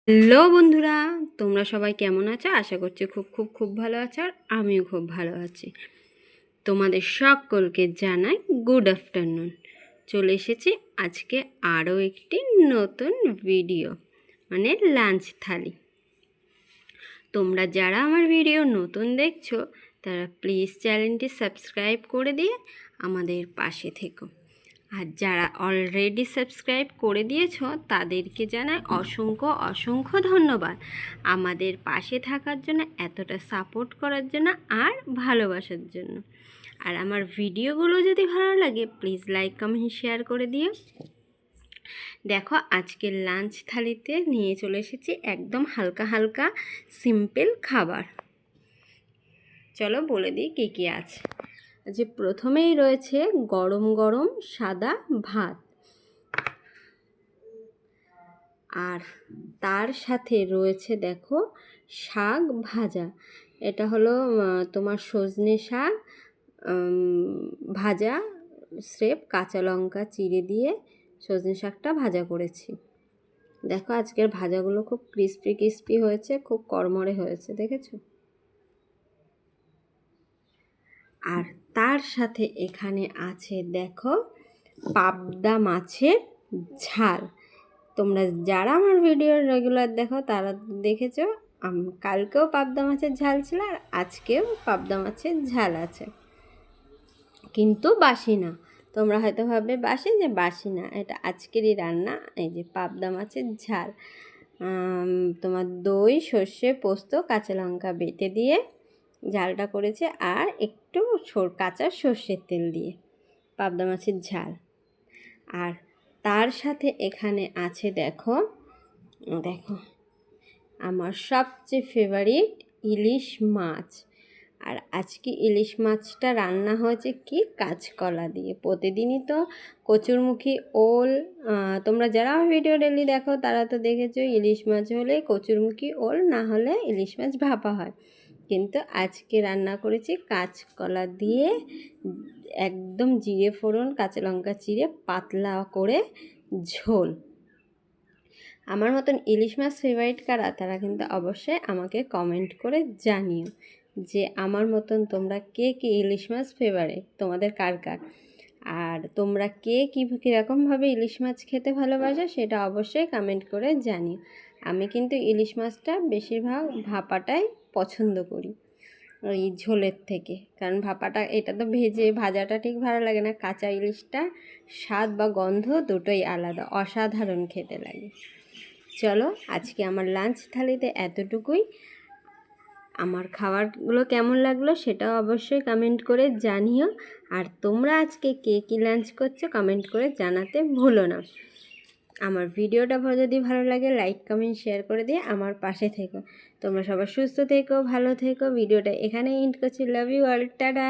Hello বন্ধুরা, তোমরা সবাই কেমন আছো? আশা করছি খুব খুব খুব ভালো আছো, আর আমিও খুব ভালো আছি। তোমাদের সকলকে জানাই গুড আফটারনুন। চলে এসেছি আজকে আরও একটি নতুন ভিডিও, মানে লাঞ্চ থালি। তোমরা যারা আমার ভিডিও নতুন দেখছো তারা প্লিজ চ্যানেলটি সাবস্ক্রাইব করে দিয়ে আমাদের পাশে থেকো। আর যারা অলরেডি সাবস্ক্রাইব করে দিয়েছো তাদেরকে জানাই অসংখ্য অসংখ্য ধন্যবাদ আমাদের পাশে থাকার জন্য, এতটা সাপোর্ট করার জন্য আর ভালোবাসার জন্য। আর আমার ভিডিওগুলো যদি ভালো লাগে প্লিজ লাইক কমেন্ট শেয়ার করে দিও। দেখো, আজকের লাঞ্চ থালিতে নিয়ে চলে এসেছি একদম হালকা হালকা সিম্পল খাবার। চলো বলে দিই কী কী আছে। যে প্রথমেই রয়েছে গরম গরম সাদা ভাত, আর তার সাথে রয়েছে দেখো শাক ভাজা। এটা হলো তোমার সজনে শাক ভাজা, স্রেফ কাঁচা লঙ্কা চিড়ে দিয়ে সজনে শাকটা ভাজা করেছি। দেখো আজকের ভাজাগুলো খুব ক্রিস্পি ক্রিস্পি হয়েছে, খুব কড়মড়ে হয়েছে, দেখেছো? আর তার সাথে এখানে আছে দেখো পাবদা মাছের ঝাল। তোমরা যারা আমার ভিডিও রেগুলার দেখো তারা দেখেছো কালকেও পাবদা মাছের ঝাল ছিল, আর আজকেও পাবদা মাছের ঝাল আছে, কিন্তু বাসি না। তোমরা হয়তো ভাববে বাসি, যে বাসি না, এটা আজকেরই রান্না। এই যে পাবদা মাছের ঝাল, তোমার দই, সর্ষে, পোস্ত, কাঁচা লঙ্কা বেটে দিয়ে ঝালটা করেছে, আর একটু কাঁচা সর্ষের তেল দিয়ে পাবদা মাছের ঝাল। আর তার সাথে এখানে আছে দেখো দেখো আমার সবচেয়ে ফেভারিট ইলিশ মাছ। আর আজকে ইলিশ মাছটা রান্না হয়েছে কি কাঁচকলা দিয়ে। প্রতিদিনই তো কচুরমুখী ওল, তোমরা যারা আমার ভিডিও ডেলি দেখো তারা তো দেখেছো ইলিশ মাছ হলে কচুরমুখী ওল, না হলে ইলিশ মাছ ভাপা হয়। কিন্তু আজকে রান্না করেছি কাঁচকলা দিয়ে, একদম জিরে ফোড়ন কাঁচা লঙ্কা চিড়ে পাতলা করে ঝোল। আমার মতন ইলিশ মাছ ফেভারিট কারা তারা কিন্তু অবশ্যই আমাকে কমেন্ট করে জানিও যে আমার মতন তোমরা কে কে ইলিশ মাছ ফেভারিট, তোমাদের কার কার। আর তোমরা কে কীরকমভাবে ইলিশ মাছ খেতে ভালোবাসো সেটা অবশ্যই কমেন্ট করে জানিও। আমি কিন্তু ইলিশ মাছটা বেশিরভাগ ভাপাটাই পছন্দ করি ওই ঝোলের থেকে, কারণ ভাপাটা এটা তো ভাজাটা ঠিক ভালো লাগে না। কাঁচা ইলিশটা স্বাদ বা গন্ধ দুটোই আলাদা, অসাধারণ খেতে লাগে। চলো আজকে আমার লাঞ্চ থালিতে এতটুকুই। আমার খাবারগুলো কেমন লাগলো সেটাও অবশ্যই কমেন্ট করে জানিও। আর তোমরা আজকে কে কী লাঞ্চ করছো কমেন্ট করে জানাতে ভুলো না। আমার ভিডিওটা যদি ভালো লাগে লাইক কমেন্ট শেয়ার করে দিয়ে আমার পাশে থেকো। তোমরা সবাই সুস্থ থেকো, ভালো থেকো। ভিডিওটা এখানেই এন্ড করছি। Love you all, tata.